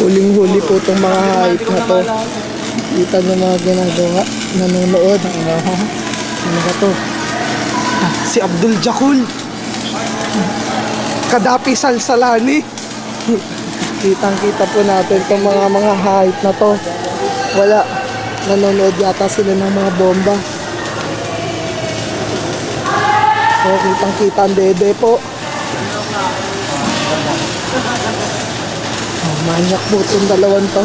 Huling-huli po itong mga hype na to. Kita nyo mga ginagawa. Nanonood. Ano ba to? Si Abdul Jakul. Kadapi Salsalani. Kitang-kita po natin itong mga hype na to. Wala. Nanonood yata sila ng mga bomba. So, kitang-kita ang dede po. Manyak po itong dalawang to.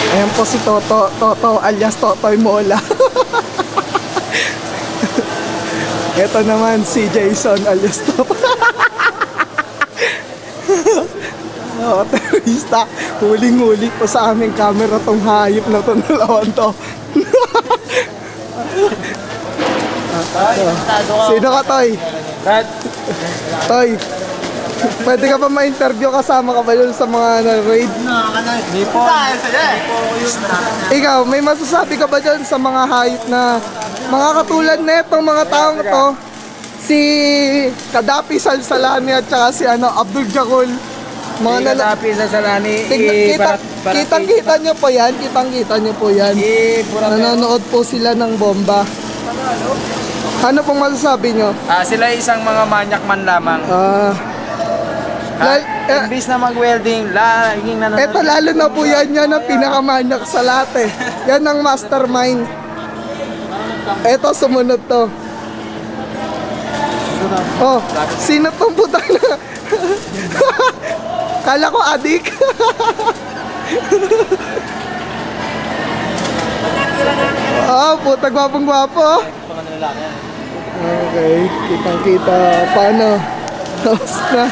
Ayan po si Toto alias Totoy Mola. Ito naman si Jason alias Toto. Terorista. Huling-huli po sa aming camera tong hayop na itong dalawang to. Sino ka, Toy? Toy, pwede ka pa ma-interview, kasama ka ba yun sa mga raid? Hindi po. Ikaw, may masasabi ka ba dyan sa mga hayop na mga katulad na itong mga taong to? Si Kadapi Salsalani at saka si Abdul Jakul. Mga Kadapi Salsalani. Kitang-kita nyo po yan. Kitang-kita nyo po yan. Nanonood po sila ng bomba. Ano pong masasabi nyo? Sila isang mga manyak man lamang. Imbis na mag-welding, laging nanonood. Eto lalo na po yan ang pinakamanyak sa lahat eh. Yan ang mastermind. Eto sumunod to. Oh, sino tong putang na? Kala ko adik. Oh, putang gwapong-gwapo. Okay, kitang-kita. Paano? Tapos na.